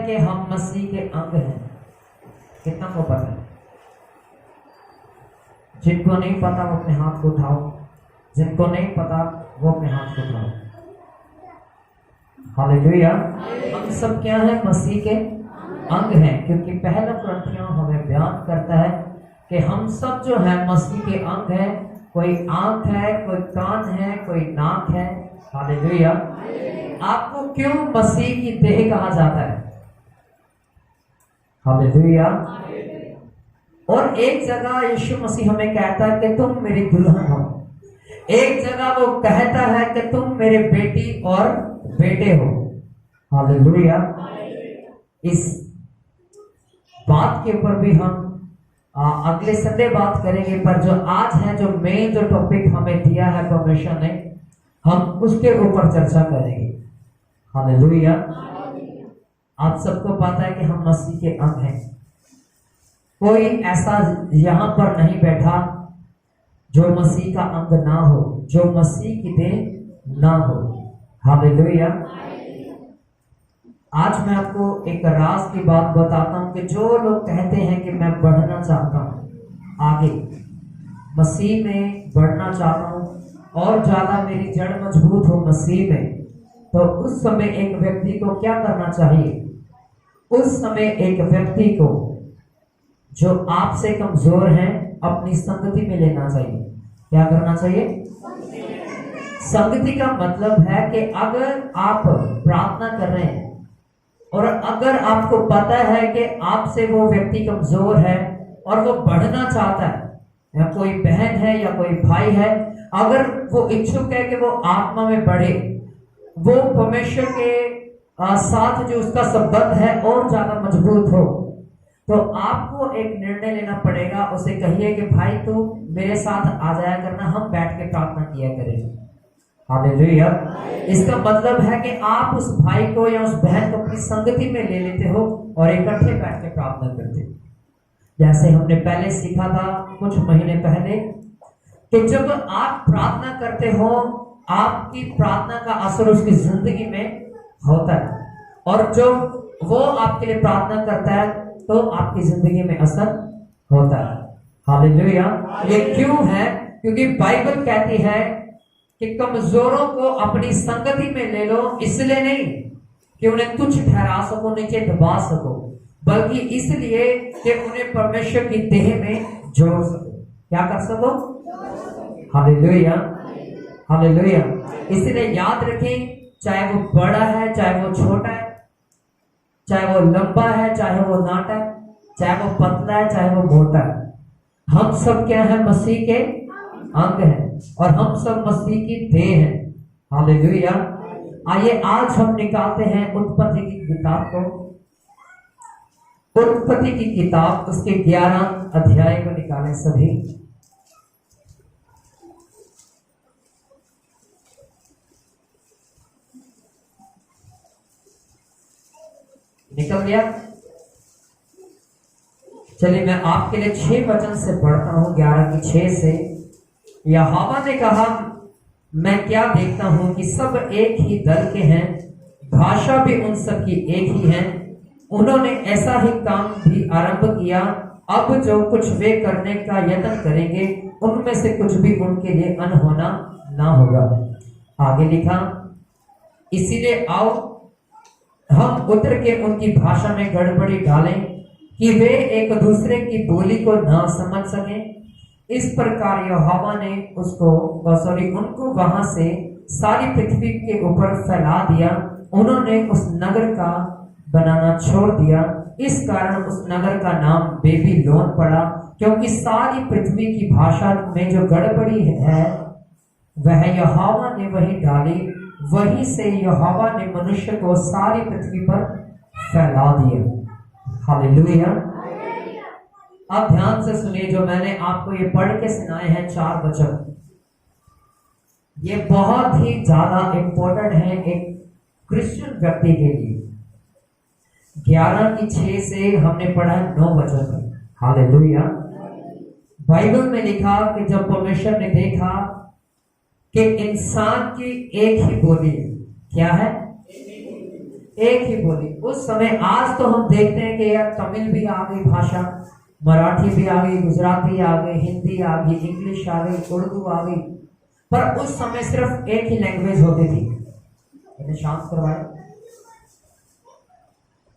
कि हम मसीह के अंग हैं? कितना को पता है? जिनको नहीं पता वो अपने हाथ को उठाओ, जिनको नहीं पता वो अपने हाथ को उठाओ। हालेलुया। हम सब क्या है? मसीह के अंग हैं, क्योंकि पहला कुरिन्थियों हमें बयान करता है कि हम सब जो है मसीह के अंग हैं। कोई आंख है, कोई कान है, कोई नाक है। हालेलुया। आपको क्यों मसीह की देह कहा जाता है? हालेलुया। और एक जगह यीशु मसीह हमें कहता है कि तुम मेरी दुल्हन हो। एक जगह वो कहता है कि तुम मेरे बेटी और बेटे हो। हालेलुया। इस बात के ऊपर भी हम अगले संडे बात करेंगे, पर जो आज है, जो मेन जो टॉपिक हमें दिया है परमेश्वर ने, हम उसके ऊपर चर्चा करेंगे। हालेलुया। आप सबको पता है कि हम मसीह के अंग हैं। कोई ऐसा यहां पर नहीं बैठा जो मसीह का अंग ना हो, जो मसीह की देह ना हो। हालेलुया। आज मैं आपको एक राज की बात बताता हूं कि जो लोग कहते हैं कि मैं बढ़ना चाहता हूं, आगे मसीह में बढ़ना चाहता हूं और ज्यादा मेरी जड़ मजबूत हो मसीह में, तो उस समय एक व्यक्ति को क्या करना चाहिए? उस समय एक व्यक्ति को जो आपसे कमजोर हैं अपनी संगति में लेना चाहिए। क्या करना चाहिए? संगति का मतलब है कि अगर आप प्रार्थना कर रहे हैं और अगर आपको पता है कि आपसे वो व्यक्ति कमजोर है और वो बढ़ना चाहता है, या कोई बहन है या कोई भाई है, अगर वो इच्छुक है कि वो आत्मा में बढ़े, वो परमेश्वर के साथ जो उसका संबंध है और ज्यादा मजबूत हो, तो आपको एक निर्णय लेना पड़ेगा। उसे कहिए कि भाई तू मेरे साथ आ जाया करना, हम बैठ के प्रार्थना किया करेंगे। हालेलुया। इसका मतलब है कि आप उस भाई को या उस बहन को अपनी संगति में ले लेते हो और इकट्ठे बैठ के प्रार्थना करते हो। जैसे हमने पहले सीखा था कुछ महीने पहले कि जब आप प्रार्थना करते हो, आपकी प्रार्थना का असर उसकी जिंदगी में होता है, और जो वो आपके लिए प्रार्थना करता है तो आपकी जिंदगी में असर होता है। हालेलुया। ये क्यों है? क्योंकि बाइबल कहती है कि कमजोरों को अपनी संगति में ले लो, इसलिए नहीं कि उन्हें तुच्छ ठहरा सको, नीचे दबा सको, बल्कि इसलिए कि उन्हें परमेश्वर की देह में जोड़ सको। क्या कर सको? हालेलुया। हालेलुया। इसलिए याद रखें, चाहे वो बड़ा है, चाहे वो छोटा है, चाहे वो लंबा है, चाहे वो नाटा है, चाहे वो पतला है, चाहे वो मोटा है, हम सब क्या है? मसीह के अंग हैं और हम सब मसीह की देह हैं। हालेलुया। आइए आज हम निकालते हैं उत्पत्ति की किताब को, उत्पत्ति की किताब उसके 11 अध्याय को निकालें सभी। निकल गया? चलिए मैं आपके लिए 6 वचन से पढ़ता हूं, 11 की 6 से। यहोवा ने कहा, मैं क्या देखता हूं कि सब एक ही दल के हैं, भाषा भी उन सब की एक ही है। उन्होंने ऐसा ही काम भी आरंभ किया। अब जो कुछ वे करने का यत्न करेंगे, उनमें से कुछ भी उनके लिए अनहोना ना होगा। आगे लिखा, इसीलिए आओ हम उतर के उनकी भाषा में गड़बड़ी डालें कि वे एक दूसरे की बोली को ना समझ सकें। इस प्रकार यहोवा ने उनको वहां से सारी पृथ्वी के ऊपर फैला दिया। उन्होंने उस नगर का बनाना छोड़ दिया, इस कारण उस नगर का नाम बेबीलोन पड़ा, क्योंकि सारी पृथ्वी की भाषा में जो गड़बड़ी है वह यहोवा ने वही डाली। वहीं से यहोवा ने मनुष्य को सारी पृथ्वी पर फैला दिया। हालेलुया। अब ध्यान से सुनिए, जो मैंने आपको ये पढ़ के सुनाए हैं 4 वचन, ये बहुत ही ज्यादा इंपॉर्टेंट है एक क्रिश्चियन व्यक्ति के लिए। 11 की 6 से हमने पढ़ा 9 वचन। हालेलुया। बाइबल में लिखा कि जब परमेश्वर ने देखा कि इंसान की एक ही बोली है। क्या है? एक ही बोली। उस समय, आज तो हम देखते हैं कि यार तमिल भी आ गई भाषा, मराठी भी आ गई, गुजराती आ गई, हिंदी आ गई, इंग्लिश आ गई, उर्दू आ गई, पर उस समय सिर्फ एक ही लैंग्वेज होती थी। इन्हें शांत करवाए।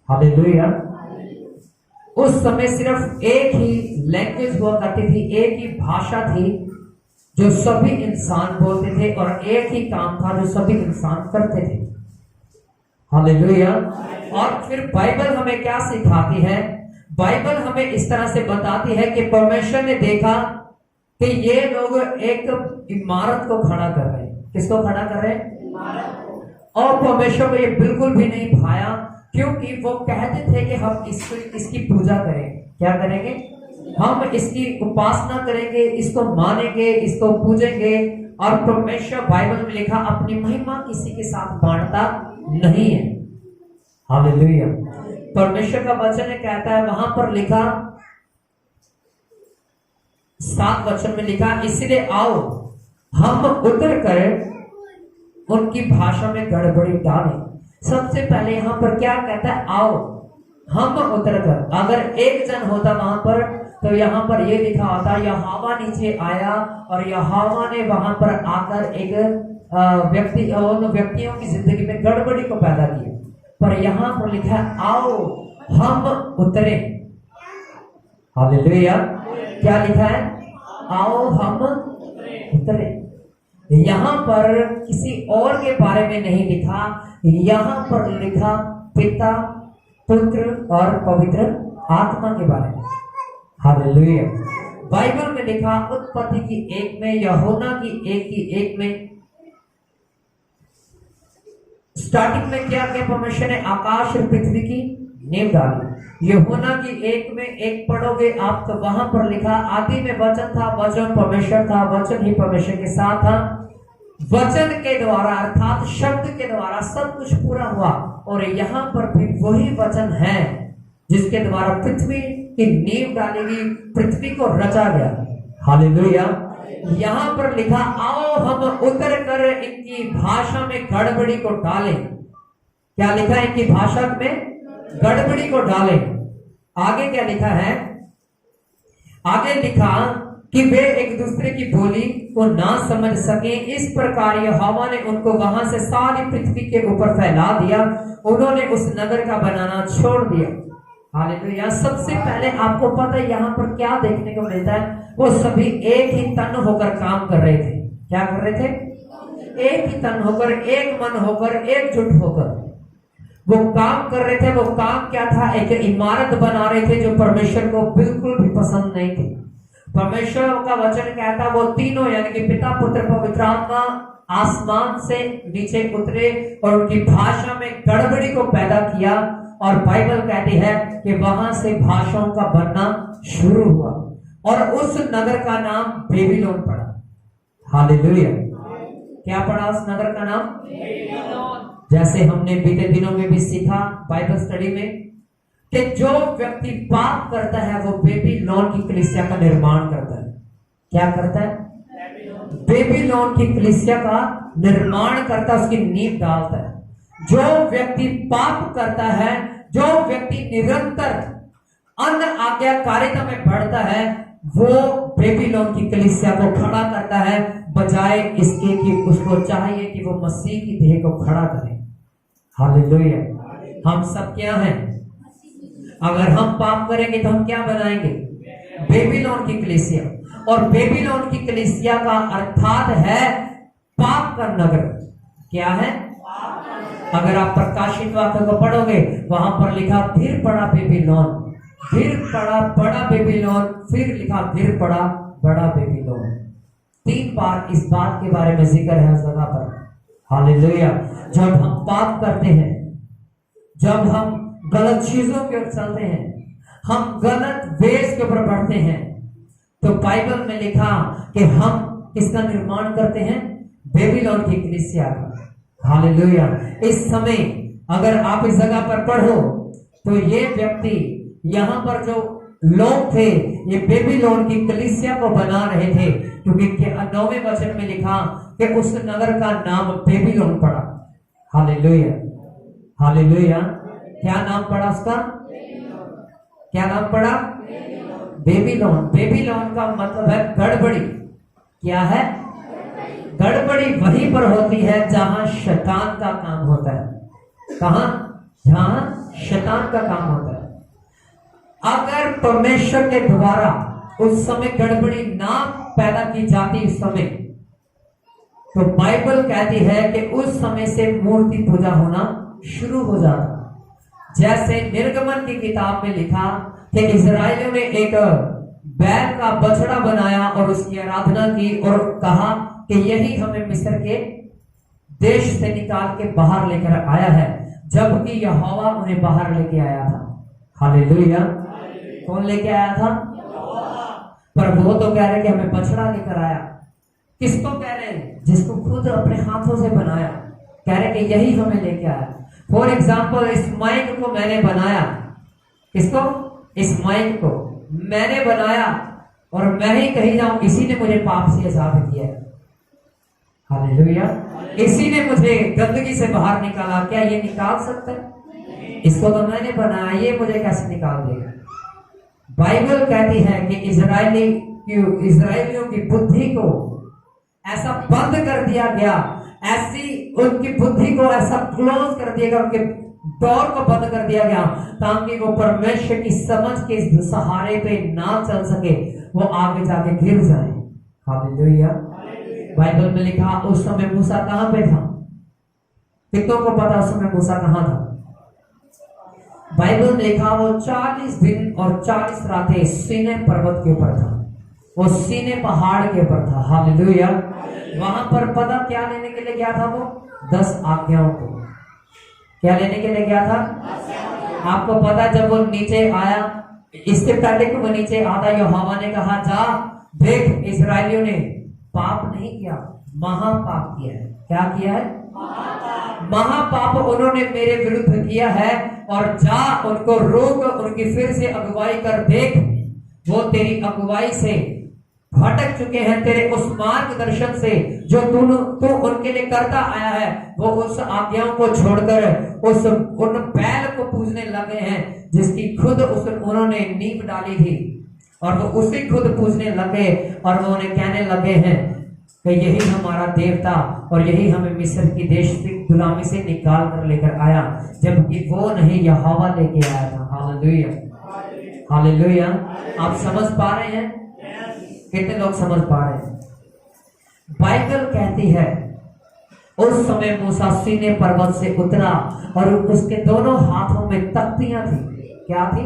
हालेलुया। उस समय सिर्फ एक ही लैंग्वेज हुआ करती थी, एक ही भाषा थी जो सभी इंसान बोलते थे, और एक ही काम था जो सभी इंसान करते थे। हालेलुया। और फिर बाइबल हमें क्या सिखाती है? बाइबल हमें इस तरह से बताती है कि परमेश्वर ने देखा कि ये लोग एक इमारत को खड़ा कर रहे हैं। किसको खड़ा कर रहे हैं? और परमेश्वर को ये बिल्कुल भी नहीं भाया, क्योंकि वो कहते थे कि हम इसकी पूजा करें। क्या करेंगे? हम इसकी उपासना करेंगे, इसको मानेंगे, इसको पूजेंगे। और परमेश्वर, बाइबल में लिखा, अपनी महिमा किसी के साथ बांटता नहीं है। हालेलुया। परमेश्वर का वचन कहता है, वहां पर लिखा 7 वचन में लिखा, इसलिए आओ हम उतर कर उनकी भाषा में गड़बड़ी डालें। सबसे पहले यहां पर क्या कहता है? आओ हम उतर कर। अगर एक जन होता वहां पर, तो यहां पर ये लिखा होता, यहोवा नीचे आया और यहोवा ने वहां पर आकर एक उन व्यक्तियों की जिंदगी में गड़बड़ी को पैदा किया। पर यहां पर लिखा है, आओ हम उतरे। हालेलुया। क्या लिखा है? आओ हम उतरे। यहां पर किसी और के बारे में नहीं लिखा, यहां पर लिखा पिता, पुत्र और पवित्र आत्मा के बारे में। हालेलुया। बाइबल में लिखा उत्पत्ति की 1 में, यूहन्ना की 1 में, स्टार्टिंग में क्या किया? परमेश्वर ने आकाश और पृथ्वी की नींव डाली। यूहन्ना की 1 में 1 पढ़ोगे आप, तो वहां पर लिखा, आदि में वचन था, वचन परमेश्वर था, वचन ही परमेश्वर के साथ था, वचन के द्वारा अर्थात शब्द के द्वारा सब कुछ पूरा हुआ। और यहाँ पर भी वही वचन है जिसके द्वारा पृथ्वी की नींव डाली गई, पृथ्वी को रचा गया। हालेलुया। यहाँ पर लिखा, आओ हम उतर कर इनकी भाषा में गड़बड़ी को डालें। क्या लिखा है? इनकी भाषा में गड़बड़ी को डालें। आगे क्या लिखा है? आगे लिखा कि वे एक दूसरे की बोली को ना समझ सके, इस प्रकार यहोवा ने उनको वहां से सारी पृथ्वी के ऊपर फैला दिया। उन्होंने उस नगर का बनाना छोड़ दिया। हालेलुया। सबसे पहले आपको पता है यहाँ पर क्या देखने को मिलता है? वो सभी एक ही तन होकर काम कर रहे थे। क्या कर रहे थे? एक ही तन होकर, एक मन होकर, एकजुट होकर वो काम कर रहे थे। वो काम क्या था? एक इमारत बना रहे थे जो परमेश्वर को बिल्कुल भी पसंद नहीं थी। परमेश्वर का वचन कहता, वो तीनों यानी कि पिता, पुत्र, पवित्र आत्मा आसमान से नीचे उतरे और उनकी भाषा में गड़बड़ी को पैदा किया। और बाइबल कहती है कि वहां से भाषाओं का बनना शुरू हुआ और उस नगर का नाम बेबीलोन पड़ा। हालेलुया। क्या पड़ा उस नगर का नाम? जैसे हमने बीते दिनों में भी सीखा बाइबल स्टडी में कि जो व्यक्ति पाप करता है वो बेबीलोन की कलीसिया का निर्माण करता है। क्या करता है? बेबीलोन की कलीसिया का निर्माण करता है, उसकी नींव डालता है। जो व्यक्ति पाप करता है, जो व्यक्ति निरंतर अन्य आज्ञाकारिता में बढ़ता है, वो बेबीलोन की कलीसिया को खड़ा करता है, बजाय इसके कि उसको चाहिए कि वो मसीह की देह को खड़ा करे। हालेलुया। हम सब क्या हैं? अगर हम पाप करेंगे तो हम क्या बनाएंगे? बेबीलोन की कलीसिया। और बेबीलोन की कलीसिया का अर्थात है पाप का नगर। क्या है? अगर आप प्रकाशित वाक्य को पढ़ोगे, वहां पर लिखा फिर पड़ा बेबीलोन, फिर पड़ा बड़ा बेबीलोन, फिर लिखा फिर पड़ा बड़ा बेबीलोन। 3 बार इस बात के बारे में जिक्र है उस जगह पर। हालेलुया। जब हम पाप करते हैं, जब हम गलत चीजों की ओर चलते हैं, हम गलत वेश के ऊपर बढ़ते हैं, तो बाइबल में लिखा कि हम किसका निर्माण करते हैं? बेबीलोन की कलीसिया का। हालेलुया। इस समय अगर आप इस जगह पर पढ़ो तो ये व्यक्ति, यहां पर जो लोग थे, ये बेबीलोन की कलीसिया को बना रहे थे, क्योंकि 9वें वचन में लिखा कि उस नगर का नाम बेबीलोन पड़ा। हालेलुया। हालेलुया। क्या नाम पड़ा उसका? क्या नाम पड़ा? बेबीलोन। बेबीलोन का मतलब है गड़बड़ी। क्या है? गड़बड़ी वहीं पर होती है जहां शैतान का काम होता है। कहां? जहां शैतान का काम होता है। अगर परमेश्वर के द्वारा उस समय गड़बड़ी ना पैदा की जाती उस समय, तो बाइबल कहती है कि उस समय से मूर्ति पूजा होना शुरू हो जाता। जैसे निर्गमन की किताब में लिखा कि इजराइलियों ने एक बैल का बछड़ा बनाया और उसकी आराधना की और कहा कि यही हमें मिस्र के देश से निकाल के बाहर लेकर आया है, जबकि यहोवा उन्हें बाहर लेके आया था। हालेलुया। कौन लेके आया था? पर वो तो कह रहे कि हमें बछड़ा लेकर आया। किसको कह रहे हैं? जिसको खुद अपने हाथों से बनाया। कह रहे कि यही हमें लेके आया। फॉर एग्जाम्पल, इस माइक को मैंने बनाया। किसको? इस माइक को मैंने बनाया और मैं ही कही जाऊं इसी ने मुझे पाप से आजाद किया है। हालेलुया। इसी ने मुझे गंदगी से बाहर निकाला। क्या ये निकाल सकता है? इसको तो मैंने बनाया, ये मुझे कैसे निकाल देगा? बाइबल कहती है कि इजराइलियों की बुद्धि को ऐसा बंद कर दिया गया, ऐसी उनकी बुद्धि को ऐसा क्लोज कर दिया गया, उनके डोर को बंद कर दिया गया, ताकि वो परमेश्वर की समझ के इस सहारे पे ना चल सके, वो आगे जाके गिर जाए। हालेलुया। बाइबल में लिखा उस समय मूसा कहां पे था? कितनों को पता उस समय मूसा कहां था? बाइबल में लिखा वो 40 दिन और 40 रातें सीनै पर्वत के ऊपर था। वो सीनै पहाड़ के ऊपर था। हालेलुया। वहां पर पता क्या लेने के लिए गया था? वो 10 आज्ञाओं को। क्या लेने के लिए गया था? आपको पता जब वो नीचे आया, इससे पहले कि वो नीचे आता, यहोवा ने कहा जा देख, इस्राएलियों ने पाप नहीं किया, महापाप किया है। क्या किया है? महापाप उन्होंने मेरे विरुद्ध किया है, और जा उनको रोक, उनकी फिर से अगुवाई कर देख, वो तेरी अगुवाई से भटक चुके हैं, तेरे उस मार्गदर्शन से जो तू उनके लिए करता आया है, वो उस आज्ञाओं को छोड़कर उन बैल को पूजने लगे हैं जिसकी खुद उन्होंने नींव डाली थी, और वो उसी खुद पूजने लगे, और वो उन्हें कहने लगे हैं कि यही हमारा देवता और यही हमें मिस्र की देश से गुलामी से निकाल कर लेकर आया, जबकि वो नहीं, यहोवा लेके आया था। हालेलुया। हालेलुया। आप समझ पा रहे हैं? कितने लोग समझ पा रहे हैं? बाइबल कहती है उस समय मूसा सीनै पर्वत से उतरा और उसके दोनों हाथों में तख्तियां थी। क्या थी?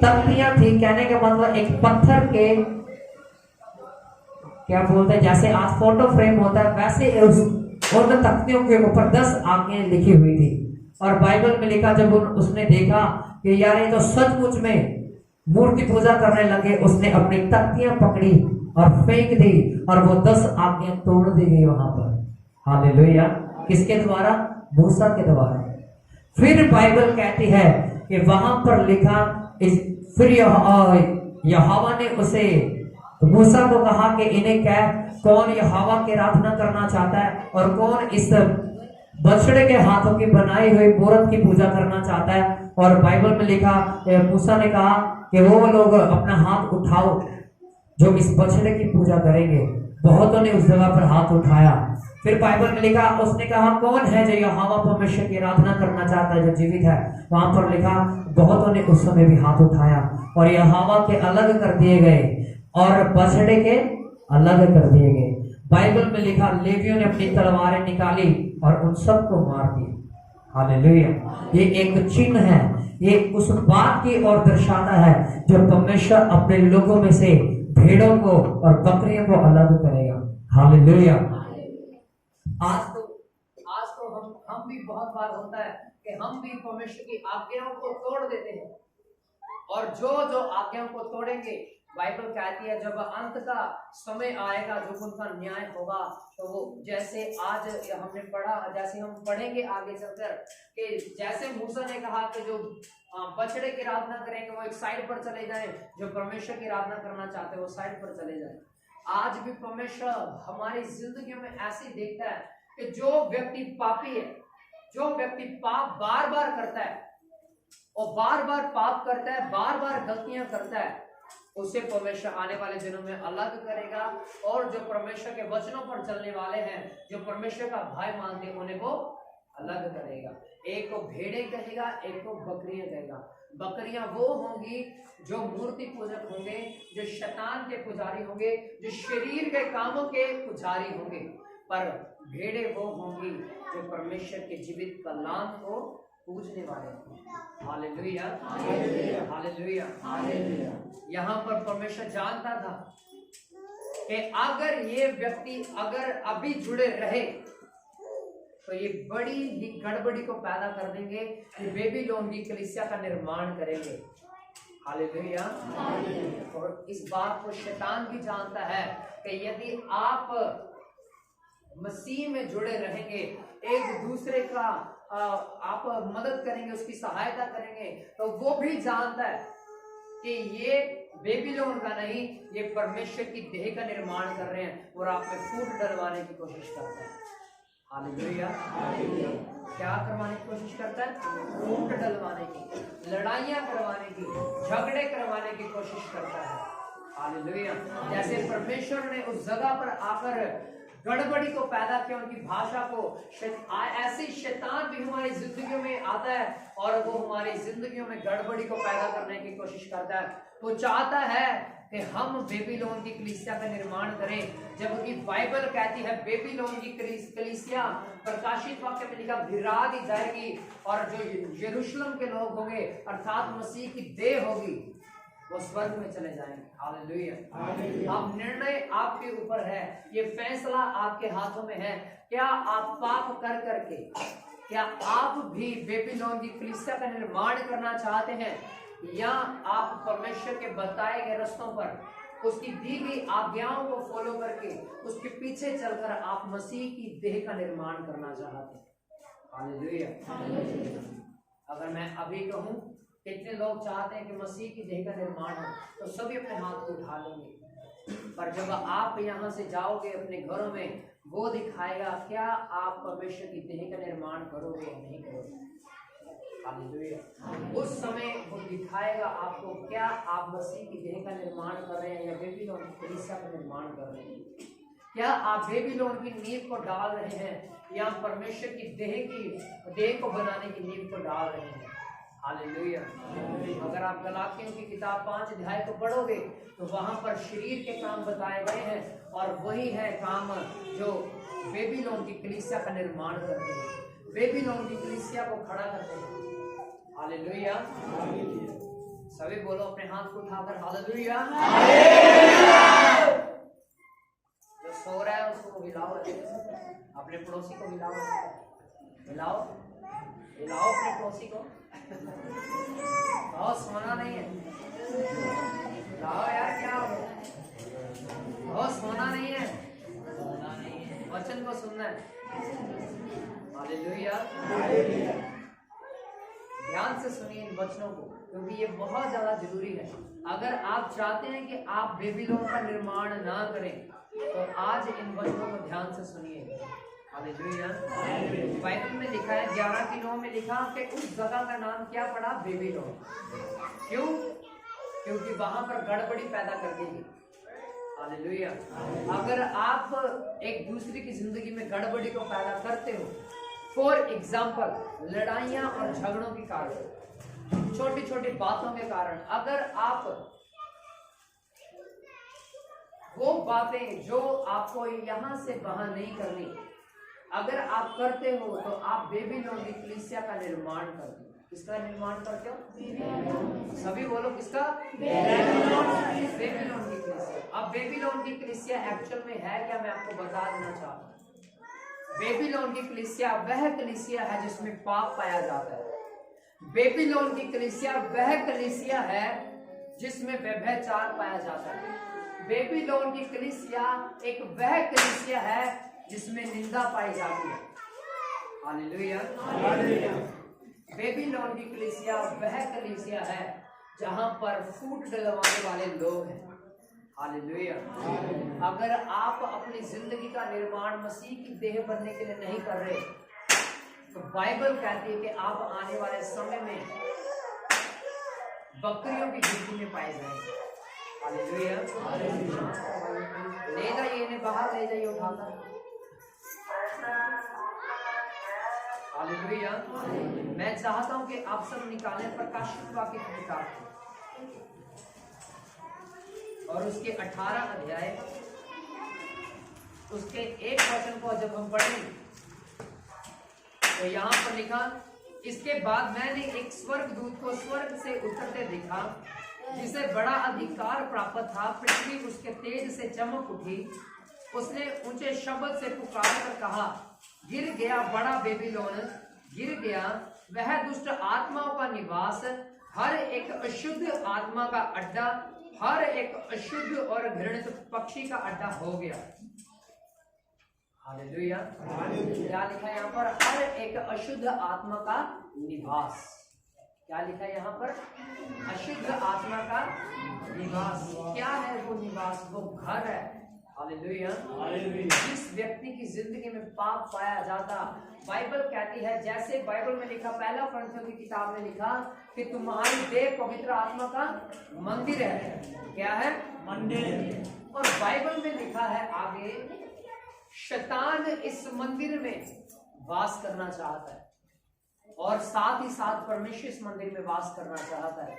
तख्तियां थी। कहने का मतलब एक पत्थर के, क्या बोलते हैं, जैसे आज फोटो फ्रेम होता है वैसे उन तख्तियों के ऊपर 10 आज्ञाएं लिखी हुई थी। और बाइबल में लिखा जब उसने देखा कि यार ये तो सचमुच में मूर्ति पूजा करने लगे, उसने अपनी तख्तियां पकड़ी और फेंक दी, और वो 10 आज्ञाएं तोड़ दी गई वहां पर। हालेलुया। किसके द्वारा? मूसा के द्वारा। फिर बाइबल कहती है कि वहां पर लिखा, फिर यहोवा ने उसे मूसा को कहा कि इन्हें कह, कौन यहोवा की आराधना करना चाहता है और कौन इस बछड़े के हाथों की बनाई हुई मूर्त की पूजा करना चाहता है। और बाइबल में लिखा, मूसा ने कहा कि वो लोग अपना हाथ उठाओ जो इस बछड़े की पूजा करेंगे। बहुतों ने उस जगह पर हाथ उठाया। फिर बाइबल में लिखा, उसने कहा कौन है जो यहोवा परमेश्वर की आराधना करना चाहता है जो जीवित है। वहां पर लिखा बहुतों ने उस समय भी हाथ उठाया, और यहोवा के अलग कर दिए गए और बछड़े के अलग कर दिए गए। बाइबल में लिखा लेवियों ने अपनी तलवारें निकाली और उन सबको मार दिया। हालेलुया। ये एक चिन्ह है, ये उस बात की ओर दर्शाता है जो परमेश्वर अपने लोगों में से भेड़ों को और बकरियों को अलग करेगा। हालेलुया। आज तो हम भी बहुत बार होता है कि हम भी परमेश्वर की आज्ञाओं को तोड़ देते हैं, और जो आज्ञाओं को तोड़ेंगे, बाइबल कहती है जब अंत का समय आएगा, जब उनका न्याय होगा, तो वो जैसे आज हमने पढ़ा, जैसे हम पढ़ेंगे आगे चलकर कि जैसे मूसा ने कहा कि जो बछड़े की आराधना करेंगे वो एक साइड पर चले जाएं, जो परमेश्वर की आराधना करना चाहते हैं वो साइड पर चले जाएं। आज भी परमेश्वर हमारी जिंदगी में ऐसे देखता है कि जो व्यक्ति पापी है, जो व्यक्ति पाप बार बार करता है, और बार बार पाप करता है, बार बार गलतियां करता है, उसे परमेश्वर आने वाले दिनों में अलग करेगा। और जो परमेश्वर के वचनों पर चलने वाले हैं, जो परमेश्वर का भय मानते हैं, उन्हें वो अलग करेगा। एक को भेड़े कहेगा, एक को बकरियां कहेगा। बकरियां वो होंगी जो मूर्ति पूजक होंगे, जो शैतान के पुजारी होंगे, जो शरीर के कामों के पुजारी होंगे। पर भेड़े वो होंगी जो परमेश्वर के जीवित कलाम को पूजने वाले हैं। Hallelujah, hallelujah, hallelujah. यहाँ पर परमेश्वर जानता था कि अगर ये व्यक्ति अगर अभी जुड़े रहे तो ये बड़ी ही गड़बड़ी को पैदा कर देंगे कि बेबीलोन की कलीसिया का निर्माण करेंगे। हालेलुया। और इस बात को शैतान भी जानता है कि यदि आप मसीह में जुड़े रहेंगे, एक दूसरे का आप मदद करेंगे, उसकी सहायता करेंगे, तो वो भी जानता है कि ये बेबीलोन का नहीं, ये परमेश्वर की देह का निर्माण कर रहे हैं और आप में फूट डलवाने की कोशिश करते हैं। हालेलुया। क्या करवाने की कोशिश करता है? फूट डलवाने की, लड़ाइयां करवाने की, झगड़े करवाने की कोशिश करता है। हालेलुया। जैसे परमेश्वर ने उस जगह पर आकर गड़बड़ी को पैदा किया, उनकी भाषा को, ऐसे शैतान भी हमारी जिंदगियों में आता है और वो हमारी जिंदगियों में गड़बड़ी को पैदा करने की कोशिश करता है। वो चाहता है कि हम बेबीलोन की कलीसिया का निर्माण करें, जबकि बाइबल कहती है बेबीलोन की कलीसिया प्रकाशित वाक्य में लिखा गिरा दी जाएगी और जो यरूशलेम के लोग होंगे अर्थात मसीह की देह होगी वो स्वर्ग में चले जाएंगे। हालेलुया। अब निर्णय आपके ऊपर है, ये फैसला आपके हाथों में है। क्या आप पाप कर करके, क्या आप भी बेबीलोन की कलीसिया का निर्माण करना चाहते हैं, या आप परमेश्वर के बताए गए रास्तों पर उसकी दी गई आज्ञाओं को फॉलो करके उसके पीछे चलकर आप मसीह की देह का निर्माण करना चाहते हैं? हालेलुया। अगर मैं अभी कहूं कितने लोग चाहते हैं कि मसीह की देह का निर्माण हो, तो सभी अपने हाथ को उठा लेंगे। पर जब आप यहाँ से जाओगे अपने घरों में, वो दिखाएगा क्या आप परमेश्वर की देह का निर्माण करोगे या नहीं करोगे। हालेलुया। उस समय वो दिखाएगा आपको क्या आप मसीह की देह का निर्माण कर रहे हैं या बेबीलोन की कलीसिया का निर्माण कर रहे हैं। क्या आप बेबीलोन की नींव को डाल रहे हैं या परमेश्वर की देह को बनाने की नींव को डाल रहे हैं। हालेलुया। अगर आप गलातियों की किताब 5 अध्याय को पढ़ोगे तो वहां पर शरीर के काम बताए गए हैं और वही है काम जो बेबीलोन की कलीसिया का निर्माण करते हैं, बेबीलोन की कलीसिया को खड़ा करते हैं। हालेलुया। सभी बोलो अपने हाथ को उठाकर हालेलुया। जो सो रहा है उसको हिलाओ, अपने पड़ोसी को हिलाओ, हिलाओ हिलाओ अपने पड़ोसी को। बहुत सोना नहीं है, लाओ यार, क्या हो, बहुत सोना नहीं है, वचन को सुनना है। हालेलुया। ध्यान से सुनिए इन वचनों को, क्योंकि ये बहुत ज्यादा जरूरी है। अगर आप चाहते हैं कि आप बेबीलोन का निर्माण ना करें तो आज इन वचनों को ध्यान से सुनिए। हालेलुया। बाइबल में लिखा है 11:9 में लिखा कि उस जगह का नाम क्या पड़ा? बेबीलोन। क्यों? क्योंकि वहां पर गड़बड़ी पैदा कर देगी। हालेलुया। अगर आप एक दूसरे की जिंदगी में गड़बड़ी को पैदा करते हो, फॉर एग्जाम्पल लड़ाइयां और झगड़ों के कारण, छोटी छोटी बातों के कारण, अगर आप वो बातें जो आपको यहां से वहां नहीं करनी, अगर आप करते हो तो आप बेबीलोन की कलीसिया का निर्माण करते हो। किसका निर्माण करते हो? सभी बोलो किसका? बेबीलोन की कलीसिया। अब बेबीलोन की कलीसिया एक्चुअल में है क्या, मैं आपको बता देना चाहता हूँ। बेबीलोन की कलीसिया वह कलीसिया है जिसमें पाप पाया जाता है। बेबीलोन की कलीसिया वह कलीसिया है जिसमें व्यभिचार पाया जाता है। बेबीलोन की कलीसिया एक वह कलीसिया है जिसमें निंदा पाई जाती है। हालेलुया। बेबीलोन की कलीसिया वह कलीसिया है जहां पर फूट डलवाने वाले लोग हैं। हालेलुया। अगर आप अपनी जिंदगी का निर्माण मसीह की देह बनने के लिए नहीं कर रहे, तो बाइबल कहती है कि आप आने वाले समय में बकरियों की गिनती में पाए जाएंगे। हालेलुया। ले जाइए इन्हें बाहर, ले जाइए उठाकर। हालेलुया। मैं चाहता हूं कि आप सब निकालें प्रकाशित वाक्य की किताब और उसके 18 अध्याय उसके 1 वचन को जब हम पढ़ेंगे तो यहां पर लिखा, इसके बाद मैंने एक स्वर्गदूत को स्वर्ग से उतरते देखा जिसे बड़ा अधिकार प्राप्त था। पृथ्वी उसके तेज से चमक उठी। उसने ऊंचे शब्द से पुकार कर कहा, गिर गया बड़ा बेबीलोन, गिर गया वह दुष्ट आत्माओं का निवास, हर एक अशुद्ध आत्मा का अड्डा, हर एक अशुद्ध और घृणित पक्षी का अड्डा हो गया। हालेलुया। क्या लिखा है यहाँ पर? हर एक अशुद्ध आत्मा का निवास। क्या लिखा है यहाँ पर? अशुद्ध आत्मा का निवास। क्या है वो निवास? वो घर है। हालेलुया। जिस व्यक्ति की जिंदगी में पाप पाया जाता, बाइबल कहती है, जैसे बाइबल में लिखा, पहला कुरिन्थियों की किताब में लिखा कि तुम्हारी देह पवित्र आत्मा का मंदिर है। क्या है? मंदिर। और बाइबल में लिखा है आगे, शैतान इस मंदिर में वास करना चाहता है और साथ ही साथ परमेश्वर इस मंदिर में वास करना चाहता है।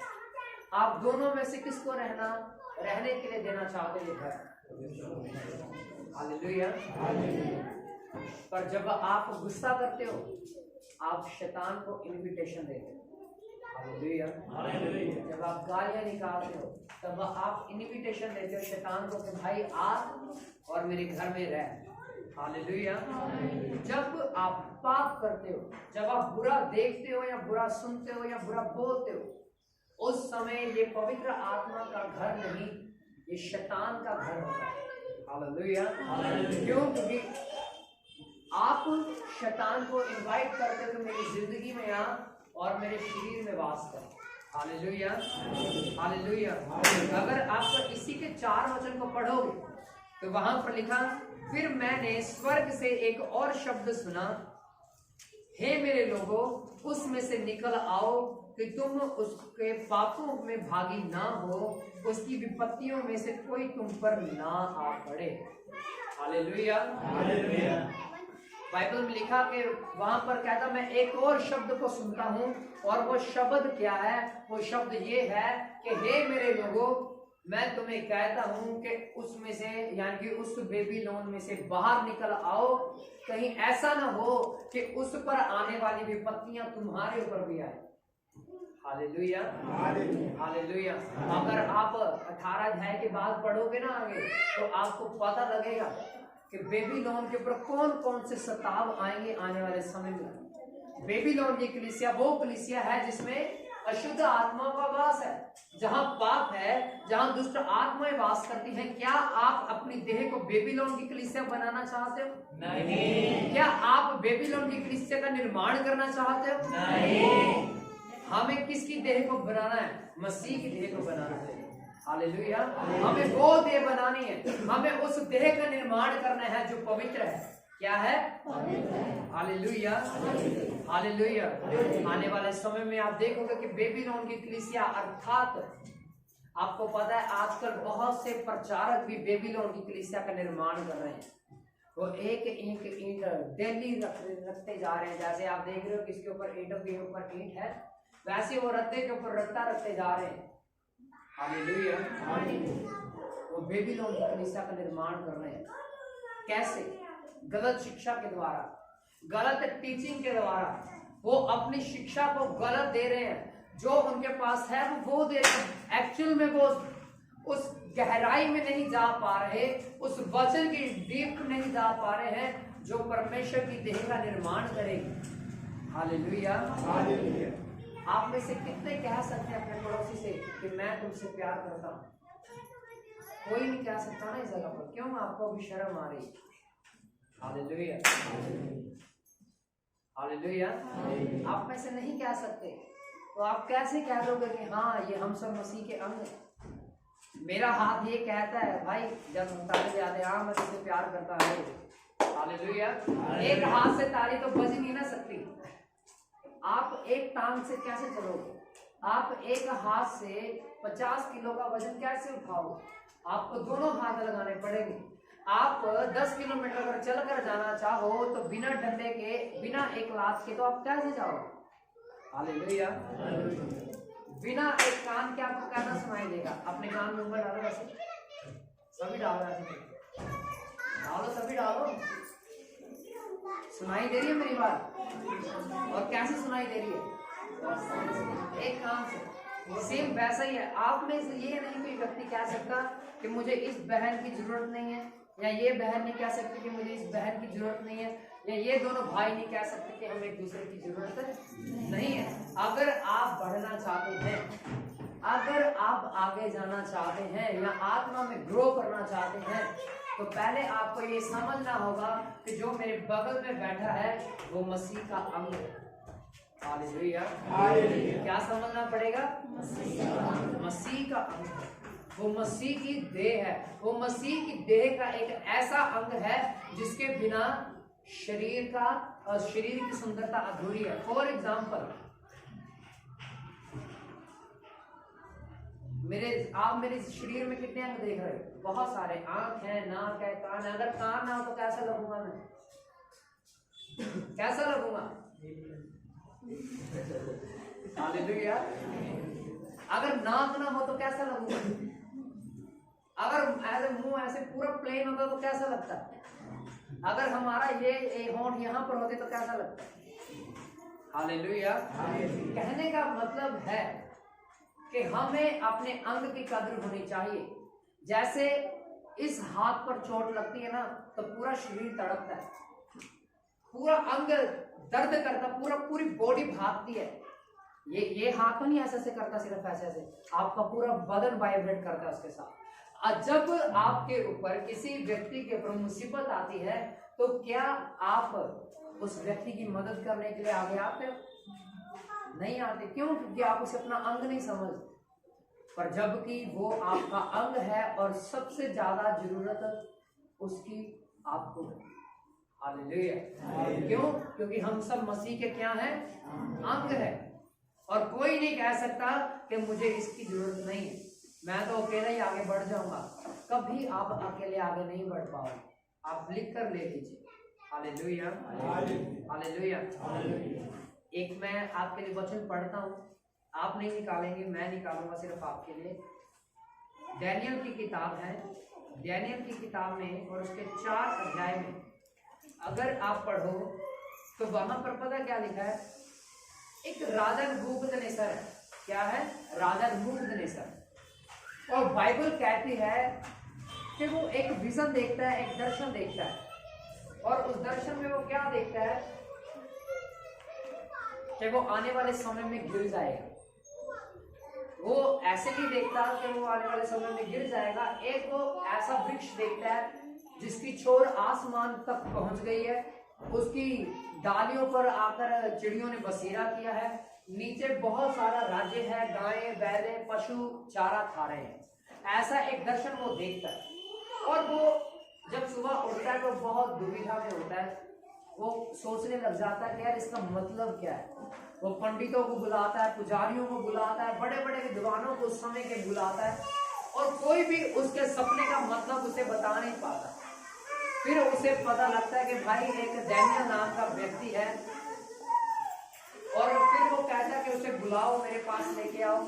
आप दोनों में से किसको रहने के लिए देना चाहते हैं घर? हालेलुया। पर जब आप गुस्सा करते हो, आप शैतान को इनविटेशन देते हो। हालेलुया। जब आप गालियां निकालते हो, तब आप इनविटेशन देते हो शैतान को कि भाई आ और मेरे घर में रह। हालेलुया। जब आप पाप करते हो, जब आप बुरा देखते हो या बुरा सुनते हो या बुरा बोलते हो, उस समय ये पवित्र आत्मा का घर नहीं, ये शैतान का घर होता है। हालेलुया। क्यों? क्योंकि आप शैतान को इनवाइट करते हो मेरी जिंदगी में आ और मेरे शरीर में वास कर। हालेलुया। हालेलुया। अगर आप इसी के 4 वचन को पढ़ोगे तो वहां पर लिखा, फिर मैंने स्वर्ग से एक और शब्द सुना, हे मेरे लोगों, उसमें से निकल आओ कि तुम उसके पापों में भागी ना हो, उसकी विपत्तियों में से कोई तुम पर ना आ पड़े। हालेलुया। हालेलुया। बाइबल में लिखा कि वहां पर कहता, मैं एक और शब्द को सुनता हूं, और वो शब्द क्या है? वो शब्द ये है कि हे मेरे लोगों, मैं तुम्हें कहता हूं कि उसमें से, यानी कि उस बेबीलोन में से बाहर निकल आओ, कहीं ऐसा ना हो कि उस पर आने वाली विपत्तियां तुम्हारे ऊपर भी आए। हालेलुया। हालेलुया। अगर आप 18 अध्याय के बाद पढ़ोगे ना आगे, तो आपको पता लगेगा कि बेबीलोन के ऊपर कौन कौन से सताव आएंगे आने वाले समय में। बेबीलोन की कलीसिया वो कलीसिया है जिसमें अशुद्ध आत्माओं का वास है, जहां पाप है, जहां दुष्ट आत्माएं वास करती हैं। क्या आप अपनी देह को बेबीलोन की कलीसिया बनाना चाहते हो? नहीं। क्या आप बेबीलोन की कलीसिया का निर्माण करना चाहते हो? नहीं। हमें किसकी देह को बनाना है? मसीह की देह को बनाना है। हालेलुया। हमें वो देह बनानी है, हमें उस देह का निर्माण करना है जो पवित्र है। क्या है? हालेलुया। हालेलुया। आने वाले समय में आप देखोगे कि बेबीलोन की कलीसिया, अर्थात आपको पता है आजकल बहुत से प्रचारक भी बेबीलोन की कलीसिया का निर्माण कर रहे हैं। वो एक ईंट डेली रखते जा रहे हैं। जैसे आप देख रहे हो किसके ऊपर ईंटों के ऊपर ईंट है, वैसे वो रत्ते के ऊपर रत्ता रखते जा रहे हैं। हालेलुया। वो बेबीलोन की कलीसिया का निर्माण कर रहे हैं। कैसे? गलत शिक्षा के द्वारा, गलत टीचिंग के द्वारा। वो अपनी शिक्षा को गलत दे रहे हैं, जो उनके पास है वो दे रहे हैं। एक्चुअल में वो उस गहराई में नहीं जा पा रहे, उस वचन की डीप नहीं जा पा रहे हैं जो परमेश्वर की देह का निर्माण करेगी। हालेलुया। हालेलुया। आप में से कितने कह सकते हैं अपने पड़ोसी से कि मैं तुमसे प्यार करता हूं? कोई नहीं कह सकता ना इस जगह पर। क्यों? आपको भी शर्म आ रही। हालेलुया। हालेलुया। आप में से नहीं कह सकते, तो आप कैसे कह लोगे कि हाँ ये हम सब मसीह के अंग हैं? मेरा हाथ ये कहता है भाई, जब हम ताली बजाते हैं, हाँ मैं तुझसे प्यार करता हूँ। हालेलुया। एक हाथ से ताली तो बज नहीं ना सकती। आप एक टांग से कैसे चलोगे? आप एक हाथ से 50 किलो का वजन कैसे उठाओ? आपको दोनों हाथ लगाने पड़ेंगे। आप 10 किलोमीटर अगर चलकर जाना चाहो तो बिना डंडे के, बिना एक लात के तो आप कैसे जाओगे? हालेलुया। बिना एक कान के आपको कहना सुनाई देगा। अपने कान में ऊपर डालो, वैसे सभी डालो, ऐसे डालो, सभी डालो। सुनाई दे रही है मेरी बात? और कैसे सुनाई दे रही है? एक कान से। सेम वैसा ही है। आप में से ये नहीं कोई व्यक्ति कह सकता कि मुझे इस बहन की जरूरत नहीं है, या ये बहन नहीं कह सकती कि मुझे इस बहन की जरूरत नहीं है, या ये दोनों भाई नहीं कह सकते कि हमें एक दूसरे की जरूरत नहीं है। अगर आप बढ़ना चाहते हैं, अगर आप आगे जाना चाहते हैं, या आत्मा में ग्रो करना चाहते हैं, तो पहले आपको ये समझना होगा कि जो मेरे बगल में बैठा है वो मसीह का अंग है। हालेलुया। क्या समझना पड़ेगा? मसीह का अंग है। वो मसीह की देह है। वो मसीह की देह का एक ऐसा अंग है जिसके बिना शरीर का और शरीर की सुंदरता अधूरी है। फॉर एग्जाम्पल, आप मेरे शरीर में कितने अंग देख रहे हो? बहुत सारे। आंख है, नाक है, कान है। अगर कान ना हो तो कैसा लगूंगा मैं? कैसा लगूंगा? हालेलुया। अगर नाक ना हो तो कैसा लगूंगा? अगर ऐसे मुंह ऐसे पूरा प्लेन होता तो कैसा लगता? अगर हमारा ये होंठ यहाँ पर होते तो कैसा लगता? हालेलुया। कहने का मतलब है कि हमें अपने अंग की कदर होनी चाहिए। जैसे इस हाथ पर चोट लगती है ना तो पूरा शरीर तड़पता है, पूरा अंग दर्द करता, पूरी बॉडी भागती है। ये हाथ तो नहीं ऐसे करता, सिर्फ ऐसे आपका पूरा बदन वाइब्रेट करता है उसके साथ। जब आपके ऊपर किसी व्यक्ति के ऊपर मुसीबत आती है तो क्या आप उस व्यक्ति की मदद करने के लिए आगे आते हो? नहीं आते। क्यों? क्योंकि आप उसे अपना अंग नहीं समझते। पर जबकि वो आपका अंग है और सबसे ज्यादा जरूरत उसकी आपको है। हालेलुया। क्यों? क्योंकि हम सब मसीह के क्या हैं? अंग है। और कोई नहीं कह सकता कि मुझे इसकी जरूरत नहीं है, मैं तो अकेले ही आगे बढ़ जाऊंगा। कभी आप अकेले आगे नहीं बढ़ पाओगे। आप लिख कर ले लीजिए। हालेलुया। हालेलुया। एक मैं आपके लिए वचन पढ़ता हूं, आप नहीं निकालेंगे, मैं निकालूंगा सिर्फ आपके लिए। डैनियल की किताब है, डैनियल की किताब में और उसके 4 अध्याय में अगर आप पढ़ो तो वहां पर पता क्या लिखा है? एक राजा नबूकदनेस्सर है। क्या है? राजा नबूकदनेस्सर। और बाइबल कहती है कि वो एक विजन देखता है, एक दर्शन देखता है। और उस दर्शन में वो क्या देखता है कि वो आने वाले समय में गिर जाएगा। वो ऐसे नहीं देखता कि वो आने वाले समय में गिर जाएगा। एक वो ऐसा वृक्ष देखता है जिसकी छोर आसमान तक पहुंच गई है, उसकी डालियों पर आकर चिड़ियों ने बसेरा किया है, नीचे बहुत सारा राज्य है, गायें, बैले, पशु चारा खा रहे हैं। ऐसा एक दर्शन वो देखता है। और वो जब सुबह उठता है तो बहुत दुविधा में होता है। वो सोचने लग जाता है कि यार इसका मतलब क्या है। वो पंडितों को बुलाता है, पुजारियों को बुलाता है, बड़े बड़े विद्वानों को उस समय के बुलाता है, और कोई भी उसके सपने का मतलब उसे बता नहीं पाता। फिर उसे पता लगता है कि भाई एक डैनियल नाम का व्यक्ति है, और फिर वो कहता है कि उसे बुलाओ, मेरे पास लेके आओ।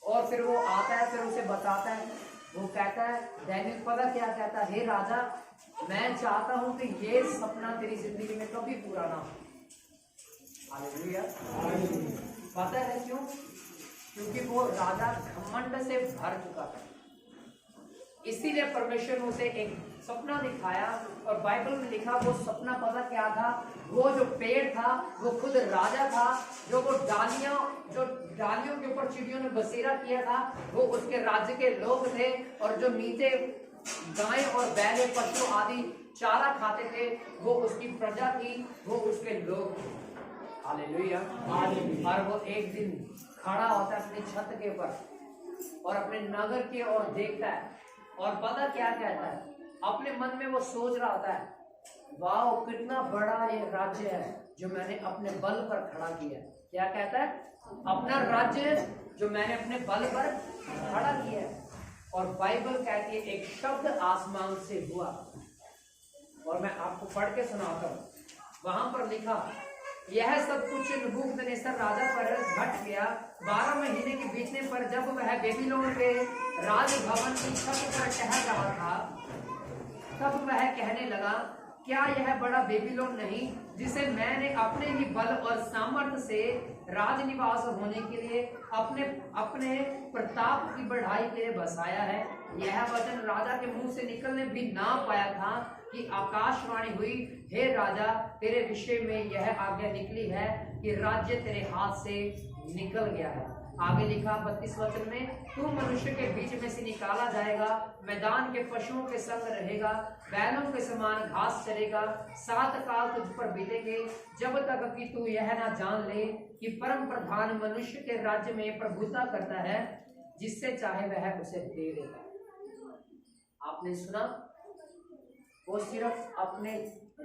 और फिर वो आता है, फिर उसे बताता है। वो कहता है, डैनियल पता क्या कहता है? हे राजा, मैं चाहता हूं कि ये सपना तेरी जिंदगी में कभी पूरा ना हो। हालेलुया। पता है क्यों? क्योंकि वो राजा घमंड से भर चुका था। इसीलिए परमेश्वर ने उसे एक सपना दिखाया, और बाइबल में लिखा वो सपना पता क्या था? वो जो पेड़ था वो खुद राजा था, जो डालियों के ऊपर चिड़ियों ने बसेरा किया था वो उसके राज्य के लोग थे, और जो नीचे गाय और बैले, पशु आदि चारा खाते थे वो उसकी प्रजा थी, वो उसके लोग थे। हालेलुया। और वो एक दिन खड़ा होता है अपनी छत के ऊपर और अपने नगर की ओर देखता है, और पता क्या कहता है? अपने मन में वो सोच रहा होता है, वाह कितना बड़ा ये राज्य है जो मैंने अपने बल पर खड़ा किया। क्या कहता है? अपना राज्य जो मैंने अपने बल पर खड़ा किया है। और बाइबल कहती है एक शब्द आसमान से हुआ, और मैं आपको पढ़ के सुनाता हूं। वहां पर लिखा, यह सब कुछ नबूकदनेस्सर राजा पर घट गया 12 महीने के बीतने पर, जब वह बेबीलोन के राजभवन की छत पर टहल रहा था, तब वह कहने लगा, क्या यह बड़ा बेबीलोन नहीं, जिसे मैंने अपने ही बल और सामर्थ्य से राजनिवास होने के लिए अपने प्रताप की बढ़ाई के लिए बसाया है। यह वचन राजा के मुंह से निकलने भी ना पाया था कि आकाशवाणी हुई, हे राजा, तेरे विषय में यह आज्ञा निकली है कि राज्य तेरे हाथ से निकल गया है। आगे लिखा 32 वचन में, तू मनुष्य के बीच में से निकाला जाएगा, मैदान के पशुओं के संग रहेगा, बैलों के समान घास चरेगा। 7 काल तुझ पर बीतेंगे, जब तक कि तू यह ना जान ले कि परम प्रधान मनुष्य के राज्य में प्रभुता करता है, जिससे चाहे वह उसे दे देगा। आपने सुना, वो सिर्फ अपने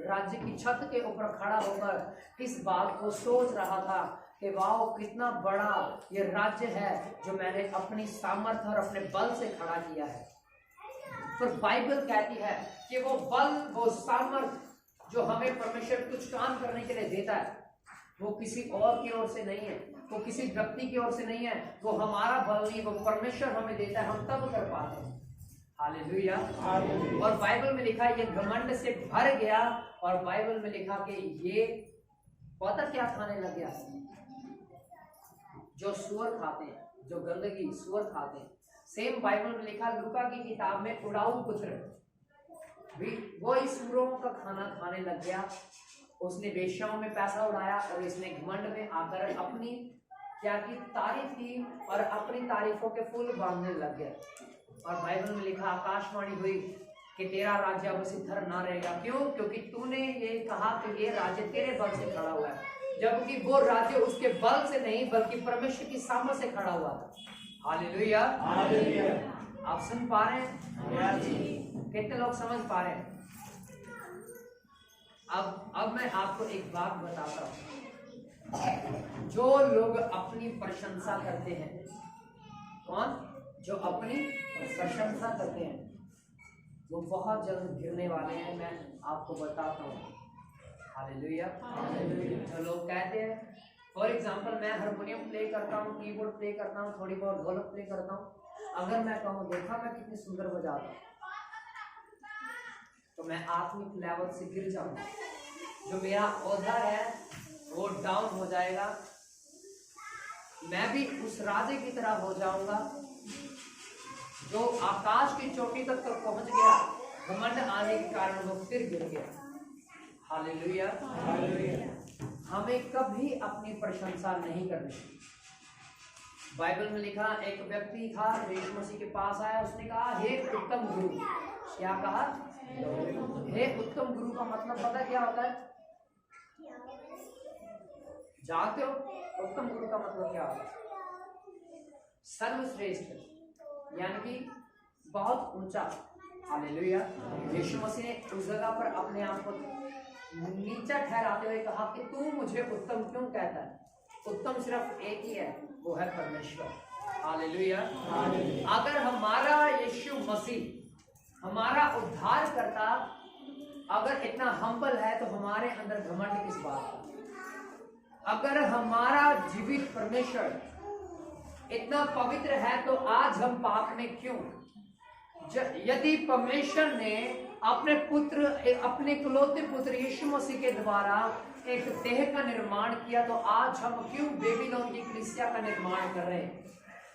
राज्य की छत के ऊपर खड़ा होकर इस बात को सोच रहा था कि वाह, कितना बड़ा ये राज्य है जो मैंने अपनी सामर्थ्य और अपने बल से खड़ा किया है। पर बाइबल कहती है कि वो बल, वो सामर्थ्य जो हमें परमेश्वर कुछ काम करने के लिए देता है, वो किसी और की ओर से नहीं है, वो किसी व्यक्ति की ओर से नहीं है, वो हमारा बल नहीं, वो परमेश्वर हमें देता है, हम तब कर पाते हैं। हालेलुया। और बाइबल में लिखा ये घमंड से भर गया, और बाइबल में लिखा कि ये पता क्या खाने लग गया, जो सुअर खाते हैं, जो गंदगी सुअर खाते हैं। सेम बाइबल में लिखा लूका की किताब में, उड़ाऊ पुत्र भी वो इस सुअरों का खाना खाने लग गया। उसने वेश्याओं में पैसा उड़ाया, और इसने घमंड में आकर अपनी क्या की तारीफ की और अपनी तारीफों के फूल बांधने लग गया। और बाइबल में लिखा, आकाशवाणी हुई कि तेरा राज्य अब स्थिर ना रहेगा। क्यों? क्योंकि तूने ये कहा कि ये राज्य तेरे बल से खड़ा हुआ है, जबकि वो राज्य उसके बल से नहीं बल्कि परमेश्वर की सामर्थ्य से खड़ा हुआ था। हालेलुया। आप सुन पा रहे हैं? कितने लोग समझ पा रहे हैं? अब मैं आपको एक बात बताता हूं। जो लोग अपनी प्रशंसा करते हैं, कौन? जो अपनी प्रशंसा करते हैं, वो बहुत जल्द गिरने वाले हैं। मैं आपको बताता हूँ। हालेलुया। जो लोग कहते हैं, फॉर एग्जाम्पल, मैं हारमोनियम प्ले करता हूँ, कीबोर्ड प्ले करता हूँ, थोड़ी बहुत ढोलक प्ले करता हूँ, अगर मैं कहूँ देखा मैं कितनी सुंदर बजाता हूँ, तो मैं आत्मिक लेवल से गिर जाऊंगा। जो मेरा औधा है वो डाउन हो जाएगा, मैं भी उस राजे की तरह हो जाऊंगा जो आकाश की चोटी तक पहुंच गया। घमंड आने के कारण वो फिर गिर गया। हालेलुया। हमें कभी अपनी प्रशंसा नहीं करनी। बाइबल में लिखा, एक व्यक्ति था, यीशु मसीह के पास आया, उसने कहा, हे उत्तम गुरु। क्या कहा? हे उत्तम गुरु का मतलब पता क्या होता है? जानते हो उत्तम गुरु का मतलब क्या होता है? सर्वश्रेष्ठ, यानी कि बहुत ऊंचा। हालेलुया। यीशु मसीह ने उस जगह पर अपने आप को नीचा ठहराते हुए कहा कि तू मुझे उत्तम क्यों कहता है? उत्तम सिर्फ एक ही है, वो है परमेश्वर। हालेलुया। अगर हमारा यीशु मसीह हमारा उद्धार करता अगर इतना हम्बल है, तो हमारे अंदर घमंड किस बात का? अगर हमारा जीवित परमेश्वर इतना पवित्र है, तो आज हम पाप में क्यों? यदि परमेश्वर ने अपने पुत्र, अपने इकलौते पुत्र यीशु मसीह के द्वारा एक देह का निर्माण किया, तो आज हम क्यों बेबीलोन की कलीसिया का निर्माण कर रहे हैं?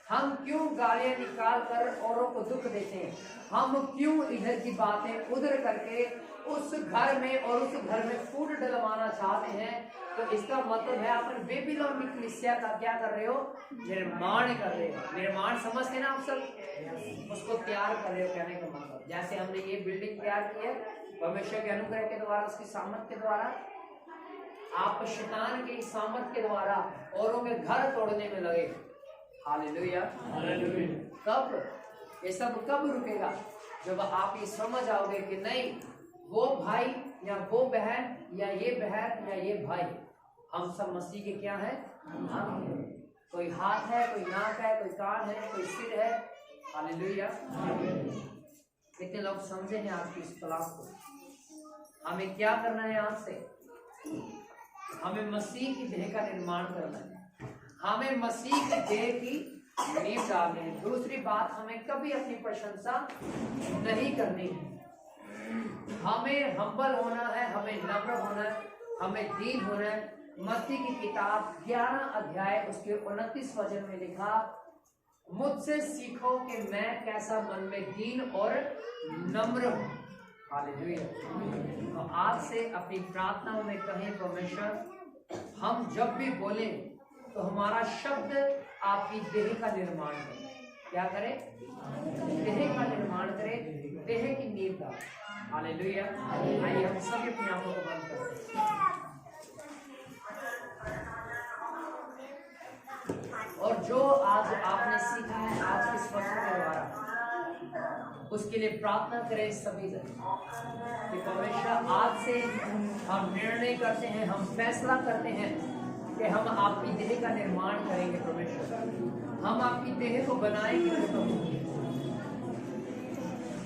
हम क्यों गालियां निकाल कर औरों को दुख देते हैं? हम क्यों इधर की बातें उधर करके उस घर में और उस घर में फूट डलवाना चाहते हैं? तो इसका मतलब है आप बेबीलोन की कलीसिया का क्या कर रहे हो? निर्माण कर रहे हो। निर्माण समझते ना आप सब? उसको तैयार कर रहे हो, कहने का मतलब। जैसे हमने ये बिल्डिंग तैयार की है परमेश्वर के अनुग्रह के द्वारा, उसकी सामर्थ्य के द्वारा, आप शैतान की सामर्थ्य के द्वारा औरों के घर तोड़ने में लगे। हालेलुया। कब ये सब कब रुकेगा? जब आप ये समझ आओगे कि नहीं, वो भाई या वो बहन या ये बहन या ये भाई, हम सब मसीह के क्या हैं? हम। कोई हाथ है, कोई नाक है, कोई कान है, कोई सिर है। हालेलुया। कितने लोग समझे हैं आज की इस क्लास को? हमें क्या करना है आज से? हमें मसीह की देह का निर्माण करना है। हमें मसीह की देह की नींव डालनी है। दूसरी बात, हमें कभी अपनी प्रशंसा नहीं करनी है। हमें हम्बल होना है, हमें नम्र होना है, हमें दीन होना है। मत्ती की किताब 11 अध्याय उसके 29 वचन में लिखा, मुझसे सीखो कि मैं कैसा मन में दीन और नम्र हूं। हालेलुया। तो आज से अपनी प्रार्थनाओं में कहें, परमेश्वर हम जब भी बोले तो हमारा शब्द आपकी देह का निर्माण करे। क्या करे? देह का निर्माण करे, देह की नींव का। हालेलुया। आइए हम सभी अपनी आंखों को बंद करते हैं। और जो आज आपने सीखा है आज के वचन के द्वारा, उसके लिए प्रार्थना करें सभी जन कि परमेश्वर आज से हम निर्णय करते हैं, हम फैसला करते हैं कि हम आपकी देह का निर्माण करेंगे। परमेश्वर हम आपकी देह को बनाएंगे।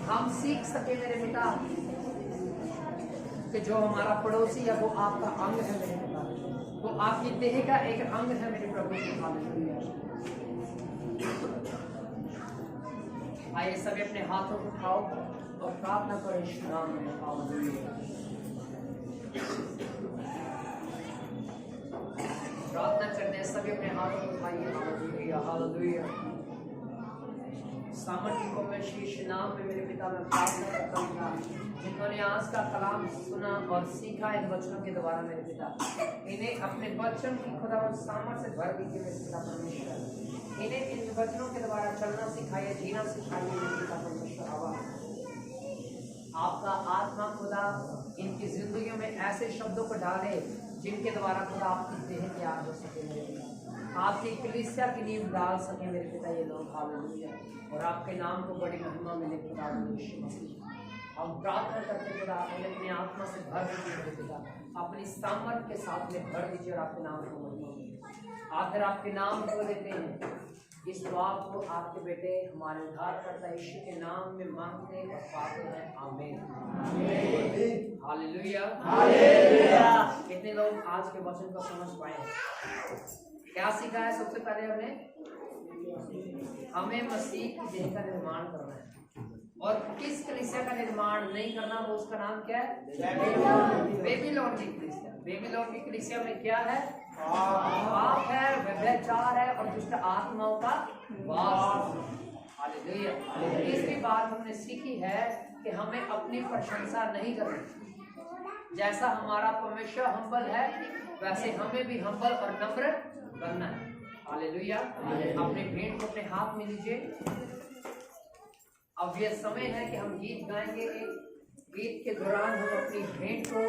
हम सीख सके मेरे पिता कि जो हमारा पड़ोसी है वो आपका अंग है मेरे पिता, वो आपकी देह का एक अंग है मेरे प्रभु। आइए सभी अपने हाथों को उठाओ और प्रार्थना करें यीशु नाम में। प्रार्थना करते हैं सभी अपने हाथों को उठाइए। Hallelujah hallelujah. सामर्थ्य को मैं शीश नाम में मेरे पिता में प्रार्थना करता हूँ जिन्होंने आज का कलाम सुना और सीखा इन वचनों के द्वारा मेरे पिता, इन्हें अपने वचन की खुदा सामर्थ्य से भर दीजिए मेरे पिता परमेश्वर। इन्हें इन वचनों के द्वारा चलना सिखाइए, जीना सिखाइए मेरे पिता परमेश्वर। आपका आत्मा खुदा इनकी जिंदगियों में ऐसे शब्दों को डाले जिनके द्वारा खुदा आपकी देह तैयार हो सके मेरे पिता, आपकी कलीसिया की नींव डाल सके मेरे पिता ये लोग। हालेलुया। और आपके नाम को बड़ी महिमा मिले खुदा यीशु मसीह। हम प्रार्थना करते खुदा उन्हें अपने आत्मा से भर दीजिए मेरे पिता, अपनी सामर्थ के साथ में भर दीजिए और आपके नाम को महिमा मिले। आखिर आपके नाम को लेते हैं इस दुआ को आपके बेटे हमारे उद्धारकर्ता यीशु के नाम में मांगते और पाते हैं। आमीन। Hallelujah hallelujah. कितने लोग आज के वचन को समझ पाए? क्या सीखा है? सबसे पहले हमें मसीह की देह का निर्माण करना है। और किस कलीसिया का निर्माण नहीं करना, वो उसका नाम क्या है? बेबीलोन की कलीसिया। बेबीलोन की कलीसिया में क्या है? पाप है, व्यभिचार है और दुष्ट आत्माओं का वास। हालेलुया। तीसरी बात हमने सीखी है कि हमें अपनी प्रशंसा नहीं करनी। जैसा हमारा परमेश्वर हम्बल है वैसे हमें भी हम्बल और नम्र बनना है। हालेलुया। अपने भेंट को अपने हाथ में लीजिए। अब यह समय है कि हम गीत गाएंगे। गीत के दौरान हम अपनी भेंट को